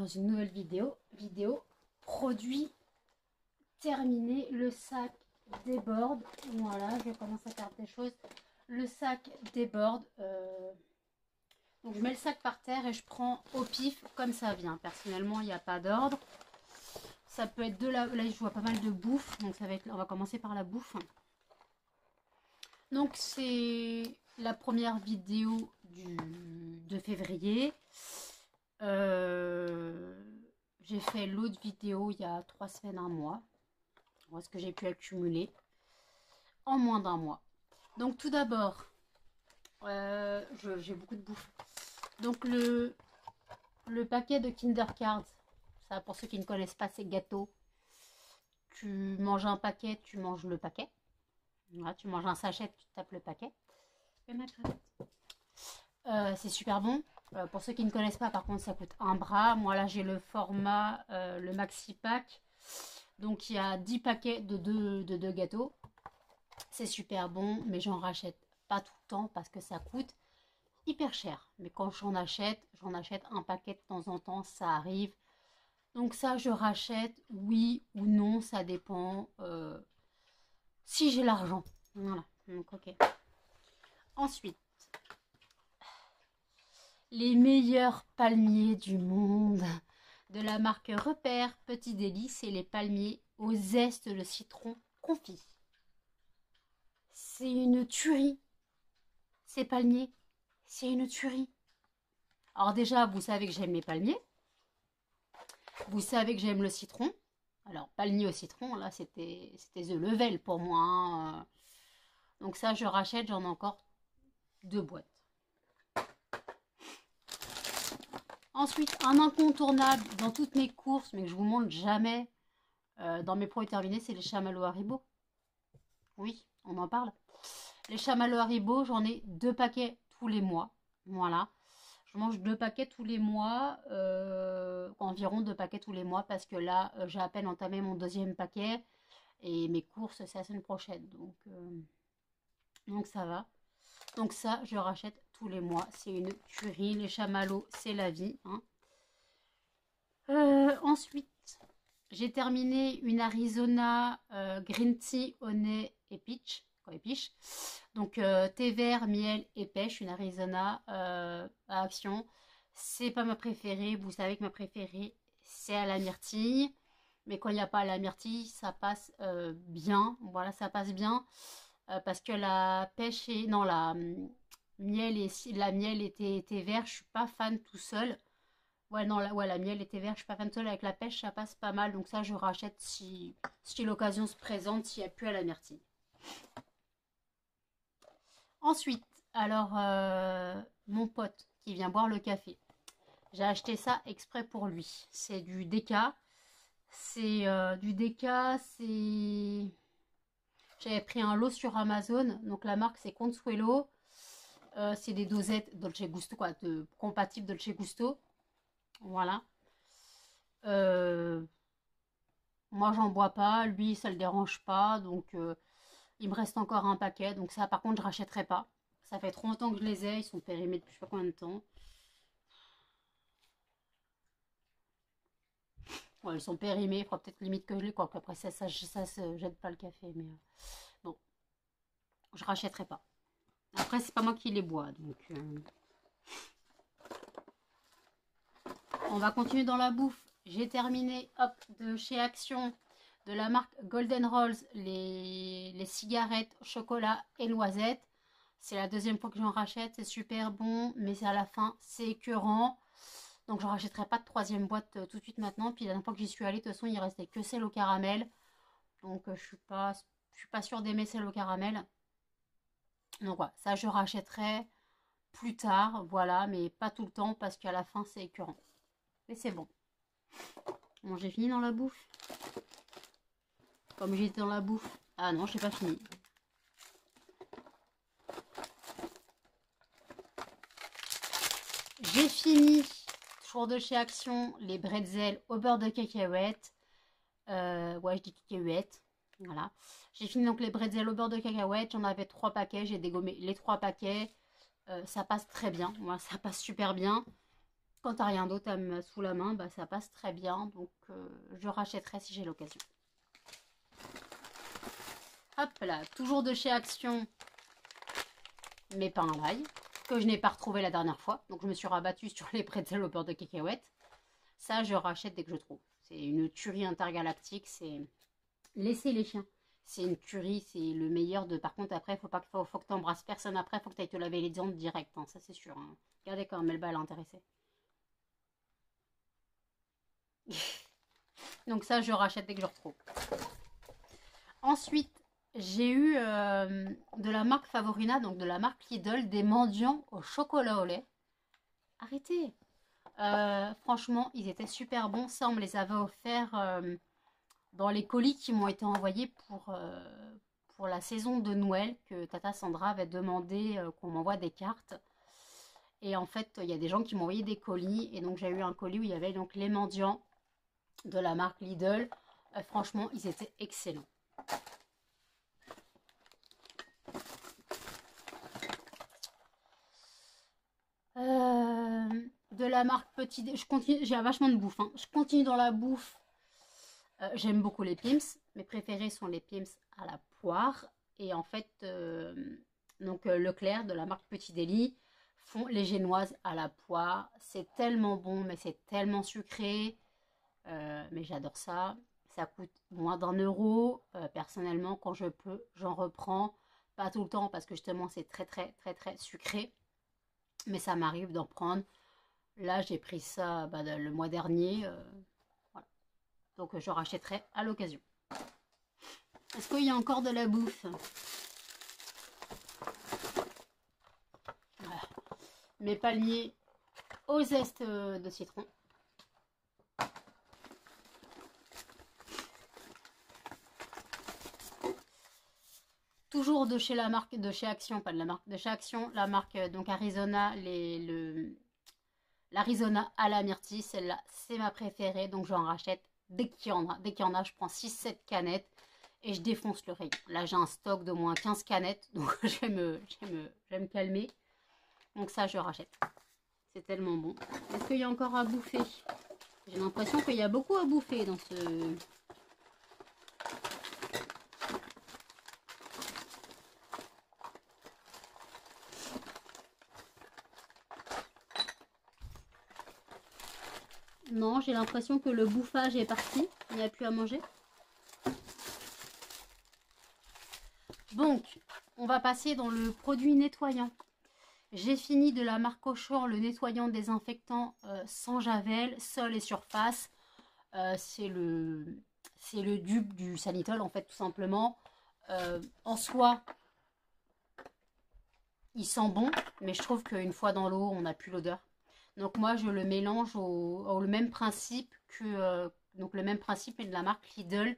dans une nouvelle vidéo. Produit terminé, le sac déborde. Voilà, je commence à perdre des choses. Le sac déborde. Donc je mets le sac par terre et je prends au pif comme ça vient. Personnellement, il n'y a pas d'ordre. Ça peut être de la... Là, je vois pas mal de bouffe. Donc ça va être... On va commencer par la bouffe. Donc c'est la première vidéo de février. J'ai fait l'autre vidéo il y a 3 semaines, un mois. Voilà ce que j'ai pu accumuler en moins d'un mois. Donc tout d'abord, j'ai beaucoup de bouffe. Donc le paquet de Kinder Cards, ça pour ceux qui ne connaissent pas, c'est gâteaux. Tu manges un paquet, tu manges le paquet. Voilà, tu manges un sachet, tu tapes le paquet. C'est super bon. Pour ceux qui ne connaissent pas, par contre, ça coûte un bras. Moi, là, j'ai le format, le maxi pack. Donc, il y a 10 paquets de 2 gâteaux. C'est super bon, mais j'en rachète pas tout le temps parce que ça coûte hyper cher. Mais quand j'en achète un paquet de temps en temps, ça arrive. Donc ça, je rachète, oui ou non, ça dépend. Si j'ai l'argent. Voilà, donc ok. Ensuite, les meilleurs palmiers du monde de la marque Repère Petit Délice, c'est les palmiers au zeste de citron confit. C'est une tuerie. Ces palmiers, c'est une tuerie. Alors déjà, vous savez que j'aime les palmiers. Vous savez que j'aime le citron. Alors, palmier au citron, là, c'était the level pour moi. Hein. Donc ça, je rachète, j'en ai encore 2 boîtes. Ensuite, un incontournable dans toutes mes courses, mais que je vous montre jamais dans mes produits terminés, c'est les chamallows Haribo. Oui, on en parle. Les chamallows Haribo, j'en ai 2 paquets tous les mois. Voilà. Je mange 2 paquets tous les mois, environ 2 paquets tous les mois, parce que là, j'ai à peine entamé mon 2e paquet. Et mes courses, c'est la semaine prochaine. Donc ça va. Donc ça, je rachète tous les mois. C'est une tuerie. Les chamallows, c'est la vie. Hein. Ensuite, j'ai terminé une Arizona Green Tea, Honey et Peach. Donc thé vert, miel et pêche. Une Arizona à action. C'est pas ma préférée. Vous savez que ma préférée, c'est à la myrtille. Mais quand il n'y a pas à la myrtille, ça passe bien. Voilà, ça passe bien. Parce que la pêche et... Non, la miel et thé vert, je suis pas fan tout seul. Ouais, non, la miel et thé vert, je suis pas fan tout seul. Avec la pêche, ça passe pas mal. Donc ça, je rachète si l'occasion se présente, s'il n'y a plus à la myrtille. Ensuite, alors, mon pote qui vient boire le café. J'ai acheté ça exprès pour lui. C'est du Déca. C'est du Déca, c'est... J'avais pris un lot sur Amazon, donc la marque c'est Consuelo. C'est des dosettes Dolce Gusto, quoi, compatibles Dolce Gusto. Voilà. Moi j'en bois pas, lui ça le dérange pas, donc il me reste encore un paquet. Donc ça par contre je rachèterai pas. Ça fait trop longtemps que je les ai, ils sont périmés depuis je sais pas combien de temps. Ouais, ils sont périmés, il faudra peut-être limite que je les quoi. Après ça se jette pas le café, mais bon, je rachèterai pas. Après, c'est pas moi qui les bois, donc... On va continuer dans la bouffe. J'ai terminé, hop, de chez Action, de la marque Golden Rolls, les cigarettes chocolat et noisettes. C'est la 2e fois que j'en rachète, c'est super bon, mais c'est à la fin, c'est écœurant. Donc je ne rachèterai pas de 3e boîte tout de suite maintenant. Puis la dernière fois que j'y suis allée, de toute façon, il restait que celle au caramel. Donc je suis pas sûre d'aimer celle au caramel. Donc voilà, ça je rachèterai plus tard, voilà, mais pas tout le temps parce qu'à la fin c'est écœurant. Mais c'est bon. Bon, j'ai fini dans la bouffe. Comme j'étais dans la bouffe. Ah non, j'ai pas fini. J'ai fini, toujours de chez Action, les bretzels au beurre de cacahuète. Ouais, je dis cacahuète. Voilà. J'ai fini donc les bretzels au beurre de cacahuète. J'en avais 3 paquets. J'ai dégommé les 3 paquets. Ça passe très bien. Moi, ça passe super bien. Quand t'as rien d'autre sous la main, bah, ça passe très bien. Donc, je rachèterai si j'ai l'occasion. Hop là, toujours de chez Action, mes pains à l'ail, que je n'ai pas retrouvé la dernière fois. Donc, je me suis rabattue sur les pretzels au beurre de cacahuète. Ça, je rachète dès que je trouve. C'est une tuerie intergalactique. C'est laisser les chiens. C'est une tuerie, c'est le meilleur de... Par contre, après, faut que tu embrasses personne après. Faut que tu ailles te laver les dents direct. Hein, ça, c'est sûr. Hein. Regardez quand Melba elle est intéressée. Donc ça, je rachète dès que je retrouve. Ensuite, j'ai eu de la marque Favorina, donc de la marque Lidl, des mendiants au chocolat au lait. Arrêtez. Franchement, ils étaient super bons. Ça, on me les avait offerts dans les colis qui m'ont été envoyés pour la saison de Noël, que Tata Sandra avait demandé qu'on m'envoie des cartes. Et en fait, il y a des gens qui m'ont envoyé des colis. Et donc, j'ai eu un colis où il y avait donc les mendiants de la marque Lidl. Franchement, ils étaient excellents. De la marque Petit... Je continue, j'ai vachement de bouffe. Hein. Je continue dans la bouffe. J'aime beaucoup les Pim's. Mes préférés sont les Pim's à la poire. Et en fait, Leclerc de la marque Petit Délit font les génoises à la poire. C'est tellement bon, mais c'est tellement sucré. Mais j'adore ça. Ça coûte moins d'1 €. Personnellement, quand je peux, j'en reprends. Pas tout le temps parce que justement, c'est très, très, très, très sucré. Mais ça m'arrive d'en prendre. Là, j'ai pris ça le mois dernier. Voilà. Donc, je rachèterai à l'occasion. Est-ce qu'il y a encore de la bouffe? Voilà. Mes palmiers au zeste de citron. Toujours de chez la marque, de chez Action, pas de la marque, de chez Action, la marque donc Arizona, l'Arizona à la myrtille, celle-là, c'est ma préférée, donc j'en rachète dès qu'il y en a. Dès qu'il y en a, je prends 6-7 canettes et je défonce le rayon. Là, j'ai un stock d'au moins 15 canettes, donc je vais me calmer. Donc ça, je rachète. C'est tellement bon. Est-ce qu'il y a encore à bouffer? J'ai l'impression qu'il y a beaucoup à bouffer dans ce... Non, j'ai l'impression que le bouffage est parti. Il n'y a plus à manger. Donc, on va passer dans le produit nettoyant. J'ai fini de la marque Auchan le nettoyant désinfectant sans javel, sol et surface. C'est le dupe du Sanitol en fait tout simplement. En soi, il sent bon, mais je trouve qu'une fois dans l'eau, on n'a plus l'odeur. Donc moi, je le mélange au même principe que donc le même principe mais de la marque Lidl.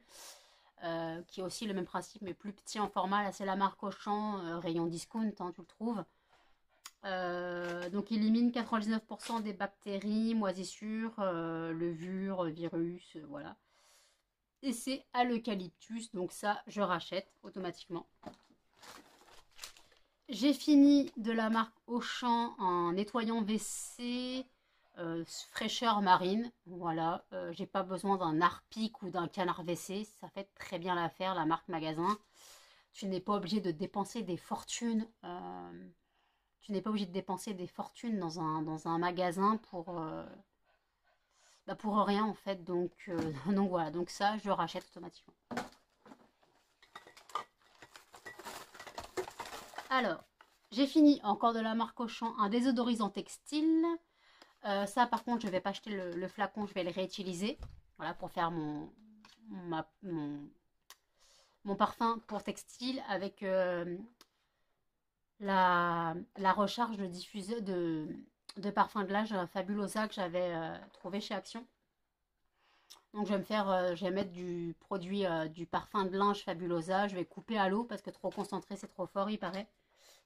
Qui est aussi le même principe mais plus petit en format. Là, c'est la marque Auchan, rayon discount, hein, tu le trouves. Donc, il élimine 99% des bactéries, moisissures, levures, virus, voilà. Et c'est à l'eucalyptus, donc ça, je rachète automatiquement. J'ai fini de la marque Auchan un nettoyant WC fraîcheur marine. Voilà, j'ai pas besoin d'un Harpic ou d'un canard WC, ça fait très bien l'affaire, la marque magasin. Tu n'es pas obligé de dépenser des fortunes. Tu n'es pas obligé de dépenser des fortunes dans un magasin pour rien en fait. Donc, donc voilà, donc ça, je rachète automatiquement. Alors, j'ai fini encore de la marque Auchan, un désodorisant textile. Ça, par contre, je ne vais pas acheter le flacon, je vais le réutiliser. Voilà, pour faire mon parfum pour textile avec la recharge de diffuseur de parfum de linge Fabulosa que j'avais trouvé chez Action. Donc je vais mettre du produit du parfum de linge Fabulosa. Je vais couper à l'eau parce que trop concentré, c'est trop fort, il paraît.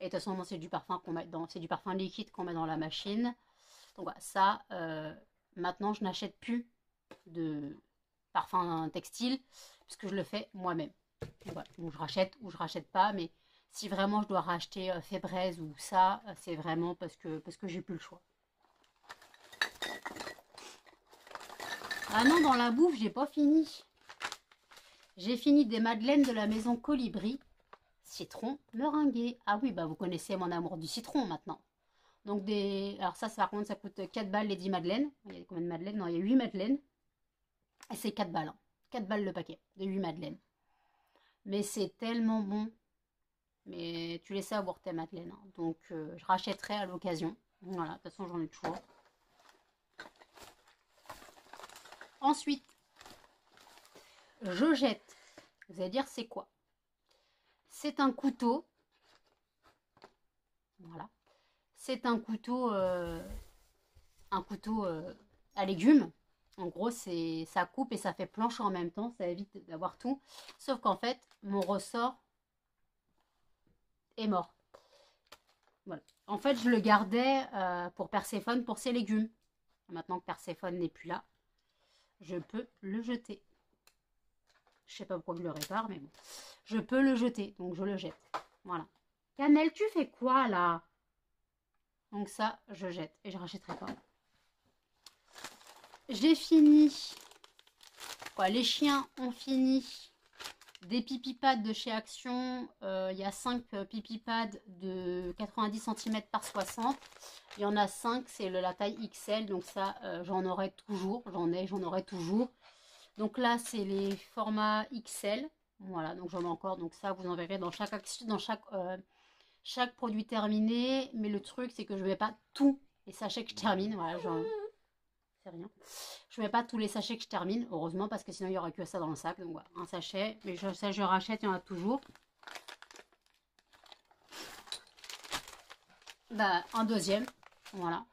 Et de toute façon, c'est du parfum c'est du parfum liquide qu'on met dans la machine. Donc voilà, ça, maintenant, je n'achète plus de parfum textile puisque je le fais moi-même. Voilà, donc je rachète ou je rachète pas, mais si vraiment je dois racheter Febreze ou ça, c'est vraiment parce que j'ai plus le choix. Ah non, dans la bouffe, j'ai pas fini. J'ai fini des madeleines de la maison Colibri. Citron meringué. Ah oui, bah vous connaissez mon amour du citron maintenant. Donc des... Alors ça par contre, ça coûte 4 balles les 10 madeleines. Il y a combien de madeleines? Non, il y a 8 madeleines. Et c'est 4 balles. Hein. 4 balles le paquet de 8 madeleines. Mais c'est tellement bon. Mais tu les sais avoir tes madeleines. Hein. Donc je rachèterai à l'occasion. Voilà, de toute façon j'en ai toujours. Ensuite, je jette. Vous allez dire c'est quoi? C'est un couteau. Voilà. C'est un couteau à légumes. En gros, ça coupe et ça fait planche en même temps. Ça évite d'avoir tout. Sauf qu'en fait, mon ressort est mort. Voilà. En fait, je le gardais pour Perséphone, pour ses légumes. Maintenant que Perséphone n'est plus là, je peux le jeter. Je sais pas pourquoi je le répare, mais bon. Je peux le jeter, donc je le jette. Voilà. Cannelle, tu fais quoi là? Donc ça, je jette et je rachèterai pas. J'ai fini. Quoi, les chiens ont fini. Des pipi-pads de chez Action. Il y a 5 pipi-pads de 90 cm par 60. Il y en a 5, c'est la taille XL. Donc ça, j'en aurai toujours. J'en aurai toujours. Donc là, c'est les formats XL. Voilà, donc j'en ai encore. Donc ça, vous en verrez dans chaque action, dans chaque produit terminé. Mais le truc, c'est que je ne mets pas tous les sachets que je termine. Voilà, c'est rien. Je ne mets pas tous les sachets que je termine, heureusement, parce que sinon, il n'y aurait que ça dans le sac. Donc voilà, un sachet. Mais ça, je rachète, il y en a toujours. Bah, un deuxième. Voilà.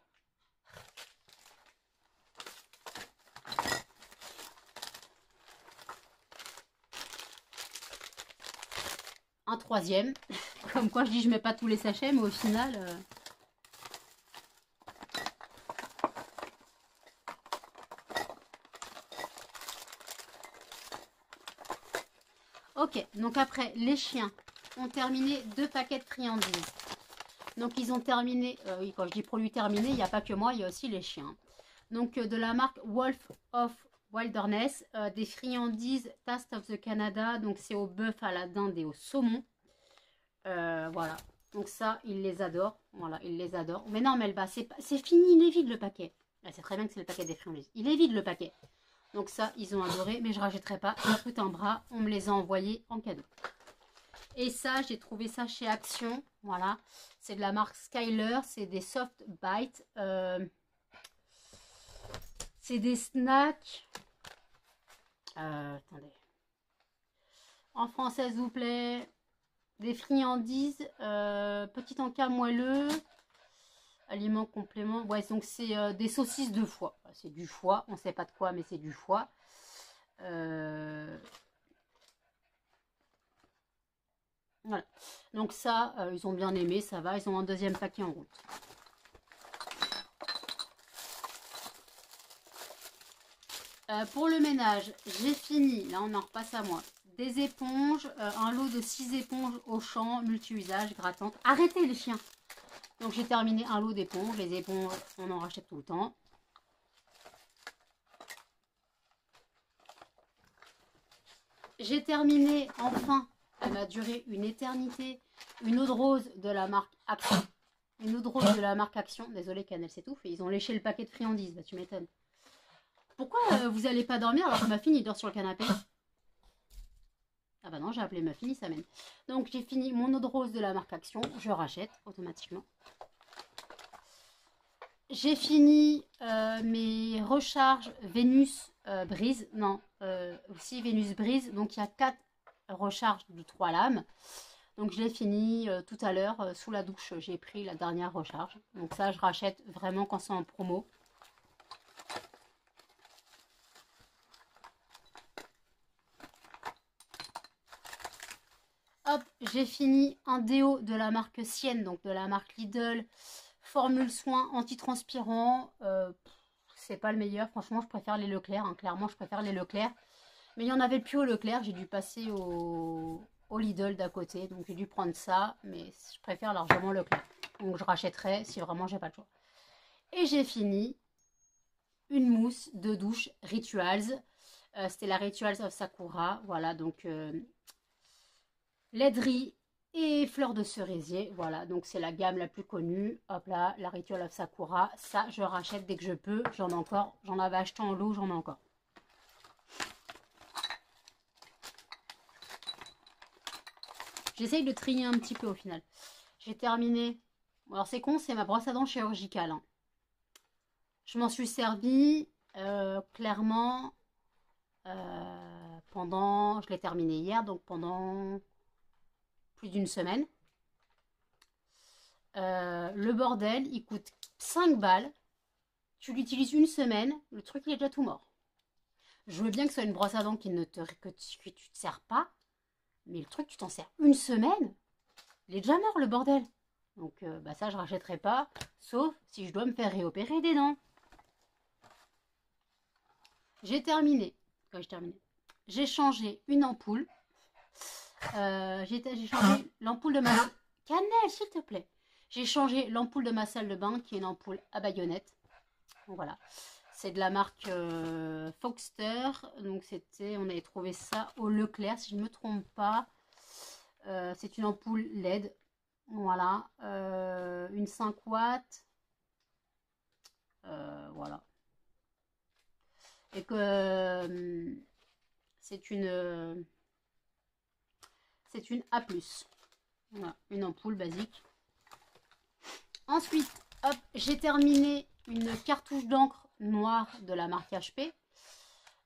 Un troisième. Comme quoi, je dis, je mets pas tous les sachets, mais au final... Ok, donc après, les chiens ont terminé 2 paquets de friandises. Donc, ils ont terminé... oui, quand je dis produit terminé, il n'y a pas que moi, il y a aussi les chiens. Donc, de la marque Wolf of Wilderness, des friandises Taste of the Canada. Donc, c'est au bœuf, à la dinde et au saumon. Voilà. Donc ça, il les adore. Voilà, il les adore. Mais non, Melba, c'est fini, il est vide le paquet. Ah, c'est très bien que c'est le paquet des friandises. Il est vide le paquet. Donc ça, ils ont adoré, mais je ne rachèterai pas. Ça coûte un bras. On me les a envoyés en cadeau. Et ça, j'ai trouvé ça chez Action. Voilà. C'est de la marque Skyler. C'est des soft bites. C'est des snacks. Attendez. En français, s'il vous plaît. Des friandises, petit encas moelleux, aliments compléments. Ouais, donc c'est des saucisses de foie. C'est du foie, on ne sait pas de quoi, mais c'est du foie. Voilà. Donc ça, ils ont bien aimé, ça va. Ils ont un deuxième paquet en route. Pour le ménage, j'ai fini. Là, on en repasse à moi. Des éponges, un lot de 6 éponges au champ, multi-usage, grattantes. Arrêtez les chiens! Donc j'ai terminé un lot d'éponges. Les éponges, on en rachète tout le temps. J'ai terminé, enfin, elle m'a duré une éternité, une eau de rose de la marque Action. Une eau de rose de la marque Action. Désolée, Cannelle s'étouffe. Ils ont léché le paquet de friandises. Bah, tu m'étonnes. Pourquoi vous n'allez pas dormir alors que ma fille dort sur le canapé? Ah bah non, j'ai appelé ma fille, ça mène. Donc j'ai fini mon eau de rose de la marque Action. Je rachète automatiquement. J'ai fini mes recharges Vénus Brise. Non, aussi Vénus Brise. Donc il y a 4 recharges de 3 lames. Donc je l'ai fini tout à l'heure sous la douche. J'ai pris la dernière recharge. Donc ça, je rachète vraiment quand c'est en promo. Hop, j'ai fini un déo de la marque Sienne, donc de la marque Lidl. Formule soin antitranspirant. C'est pas le meilleur. Franchement, je préfère les Leclerc. Hein. Clairement, je préfère les Leclerc. Mais il n'y en avait plus au Leclerc. J'ai dû passer au Lidl d'à côté. Donc, j'ai dû prendre ça. Mais je préfère largement Leclerc. Donc, je rachèterai si vraiment j'ai pas le choix. Et j'ai fini une mousse de douche Rituals. C'était la Rituals of Sakura. Voilà, donc laiderie et fleurs de cerisier. Voilà, donc c'est la gamme la plus connue. Hop là, la Ritual of Sakura. Ça, je rachète dès que je peux. J'en ai encore. J'en avais acheté en lot, j'en ai encore. J'essaye de trier un petit peu au final. J'ai terminé. Alors c'est con, c'est ma brosse à dents chirurgicale. Hein. Je m'en suis servi clairement pendant... Je l'ai terminé hier, donc pendant plus d'une semaine. Le bordel, il coûte 5 balles. Tu l'utilises une semaine, le truc il est déjà tout mort. Je veux bien que ce soit une brosse à dents que tu te sers pas. Mais le truc, tu t'en sers une semaine, il est déjà mort le bordel. Donc bah ça, je rachèterai pas, sauf si je dois me faire réopérer des dents. J'ai terminé. J'ai changé une ampoule. J'ai changé l'ampoule de ma... Cannelle, s'il te plaît. J'ai changé l'ampoule de ma salle de bain, qui est une ampoule à baïonnette. Donc voilà. C'est de la marque Foxter. Donc on avait trouvé ça au Leclerc, si je ne me trompe pas. C'est une ampoule LED. Voilà. Une 5 watts. Voilà. Et que c'est une A+. Voilà, une ampoule basique. Ensuite, hop, j'ai terminé une cartouche d'encre noire de la marque HP.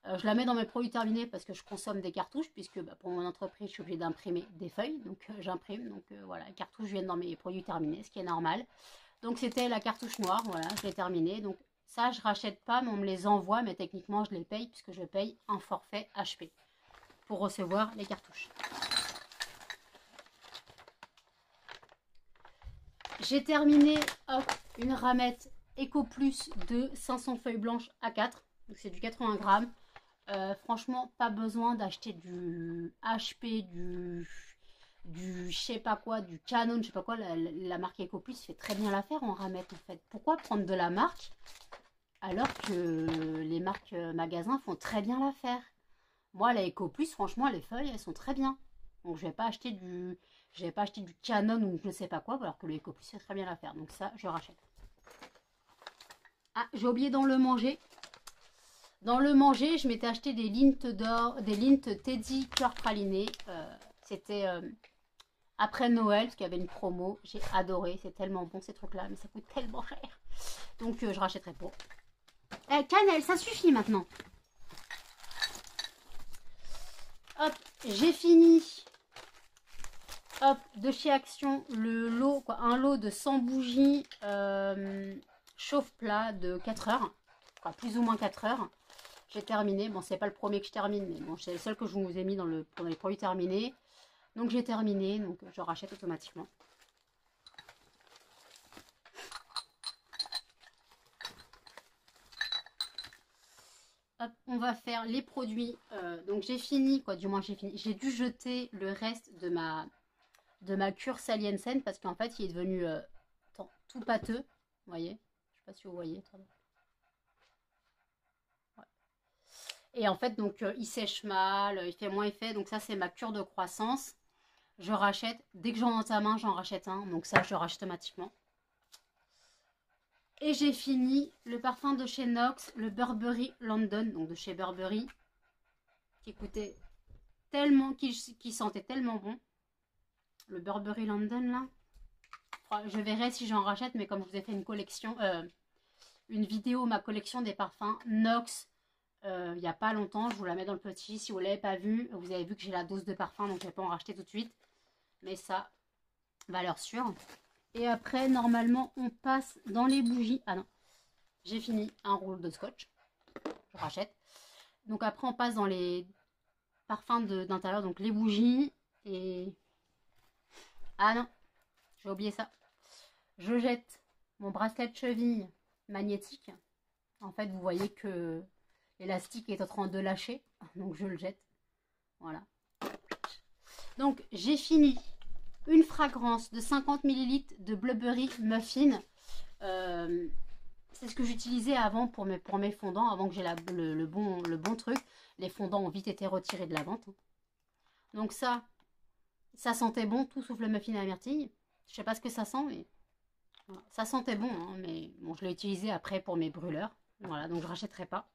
Je la mets dans mes produits terminés parce que je consomme des cartouches, puisque bah, pour mon entreprise, je suis obligée d'imprimer des feuilles. Donc j'imprime. Donc voilà, les cartouches viennent dans mes produits terminés, ce qui est normal. Donc c'était la cartouche noire, voilà, je l'ai terminée. Donc ça, je rachète pas, mais on me les envoie, mais techniquement, je les paye, puisque je paye un forfait HP pour recevoir les cartouches. J'ai terminé, hop, une ramette Eco Plus de 500 feuilles blanches A4. Donc c'est du 80 grammes. Franchement, pas besoin d'acheter du HP, du je sais pas quoi, du Canon, je sais pas quoi. La marque Eco Plus fait très bien l'affaire en ramette en fait. Pourquoi prendre de la marque alors que les marques magasins font très bien l'affaire? Moi, la Eco Plus, franchement, les feuilles, elles sont très bien. Donc je vais pas acheter du Canon ou je ne sais pas quoi, alors que le Eco Plus fait très bien l'affaire. Donc ça, je rachète. Ah, j'ai oublié dans le manger. Dans le manger, je m'étais acheté des lintes d'or, des lintes Teddy cœur praliné. C'était après Noël, parce qu'il y avait une promo. J'ai adoré, c'est tellement bon ces trucs-là, mais ça coûte tellement cher. Donc je rachèterai pas. Cannelle, ça suffit maintenant. Hop, j'ai fini. Hop, de chez Action, le lot, quoi, un lot de 100 bougies chauffe-plat de 4 heures. Enfin, plus ou moins 4 heures. J'ai terminé. Bon, c'est pas le premier que je termine, mais bon, c'est le seul que je vous ai mis dans les produits terminés. Donc j'ai terminé, donc je rachète automatiquement. Hop, on va faire les produits. Donc j'ai fini, quoi, du moins j'ai fini. J'ai dû jeter le reste de ma cure Saliensen parce qu'en fait il est devenu tout pâteux. Vous voyez? Je sais pas si vous voyez. Ouais. Et en fait, donc il sèche mal, il fait moins effet. Donc ça, c'est ma cure de croissance. Je rachète. Dès que j'en ai dans ta main, j'en rachète un. Donc ça, je rachète automatiquement. Et j'ai fini le parfum de chez Nox, le Burberry London, donc de chez Burberry, qui coûtait tellement, qui sentait tellement bon. Le Burberry London, là. Je verrai si j'en rachète, mais comme je vous ai fait une collection, une vidéo, ma collection des parfums Nox, il n'y a pas longtemps, je vous la mets dans le petit. Si vous ne l'avez pas vu, vous avez vu que j'ai la dose de parfum, donc je ne vais pas en racheter tout de suite. Mais ça, valeur sûre. Et après, normalement, on passe dans les bougies. Ah non, j'ai fini un rôle de scotch. Je rachète. Donc après, on passe dans les parfums d'intérieur, donc les bougies. Et... ah non, j'ai oublié ça. Je jette mon bracelet de cheville magnétique. En fait, vous voyez que l'élastique est en train de lâcher. Donc je le jette. Voilà. Donc j'ai fini une fragrance de 50 ml de Burberry Muffin. C'est ce que j'utilisais avant pour mes fondants, avant que j'ai le bon truc. Les fondants ont vite été retirés de la vente. Donc ça sentait bon, tout sauf le muffin à la myrtille. Je sais pas ce que ça sent, mais voilà. Ça sentait bon, hein, mais bon, je l'ai utilisé après pour mes brûleurs. Voilà, donc je rachèterai pas.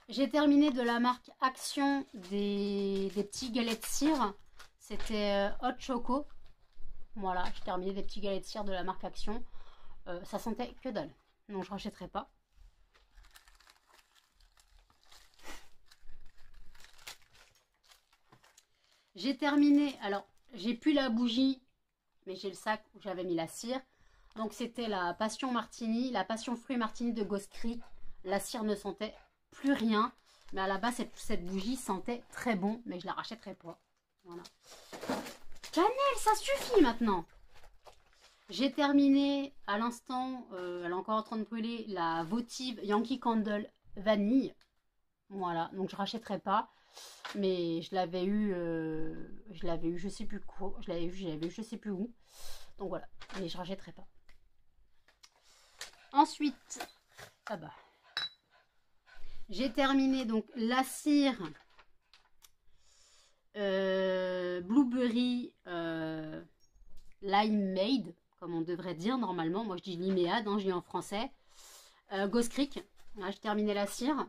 J'ai terminé de la marque Action des petits galets de cire. C'était Hot Choco. Voilà, j'ai terminé des petits galets de cire de la marque Action. Ça sentait que dalle. Donc je rachèterai pas. J'ai terminé. Alors, j'ai plus la bougie, mais j'ai le sac où j'avais mis la cire. Donc c'était la Passion Martini, la Passion Fruit Martini de Ghost Creek. La cire ne sentait plus rien. Mais à la base, cette bougie sentait très bon, mais je la rachèterai pas. Voilà. Cannelle, ça suffit maintenant. J'ai terminé à l'instant, elle est encore en train de brûler, la Votive Yankee Candle Vanille. Voilà, donc je rachèterai pas. Mais je l'avais eu, je sais plus quoi, je l'avais eu, je sais plus où. Donc voilà, mais je rachèterai pas. Ensuite, ah bah, j'ai terminé donc la cire Blueberry Limeade, comme on devrait dire normalement. Moi je dis liméade, hein, je dis en français. Ghost Creek, là j'ai terminé la cire.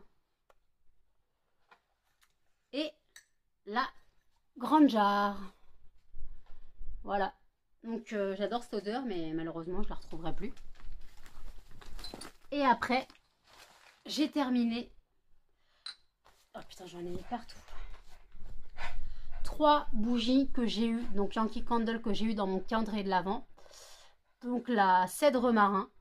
Et la grande jarre. Voilà. Donc j'adore cette odeur, mais malheureusement je la retrouverai plus. Et après, j'ai terminé. Oh putain, j'en ai mis partout. 3 bougies que j'ai eu, donc Yankee Candle que j'ai eu dans mon calendrier de l'Avent. Donc la cèdre marin.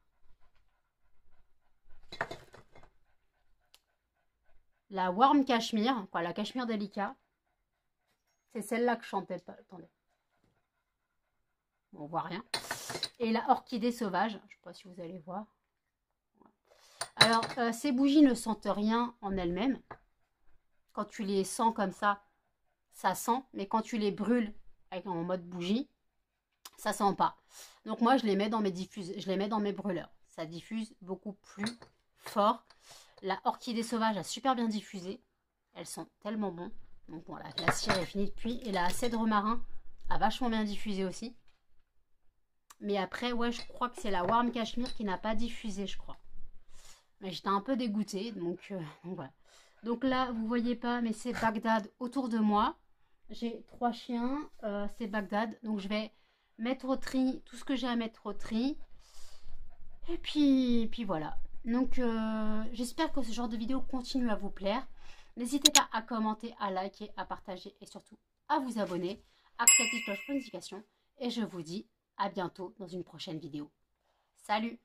La warm cashmere, quoi, la cashmere délicat. C'est celle-là que je chantais pas. Attendez. Bon, on voit rien. Et la orchidée sauvage. Je ne sais pas si vous allez voir. Alors, ces bougies ne sentent rien en elles-mêmes. Quand tu les sens comme ça sent. Mais quand tu les brûles en mode bougie, ça sent pas. Donc moi, je les mets dans mes brûleurs. Ça diffuse beaucoup plus fort. La orchidée sauvage a super bien diffusé. Elles sont tellement bonnes. Donc voilà, la cire est finie depuis. Et la cèdre marin a vachement bien diffusé aussi. Mais après, ouais, je crois que c'est la warm cashmere qui n'a pas diffusé, je crois. Mais j'étais un peu dégoûtée, donc voilà. Donc là, vous voyez pas, mais c'est Bagdad autour de moi. J'ai 3 chiens, c'est Bagdad. Donc je vais mettre au tri tout ce que j'ai à mettre au tri. Et puis voilà. Donc j'espère que ce genre de vidéo continue à vous plaire. N'hésitez pas à commenter, à liker, à partager et surtout à vous abonner, à activer la cloche pour notification. Et je vous dis à bientôt dans une prochaine vidéo. Salut!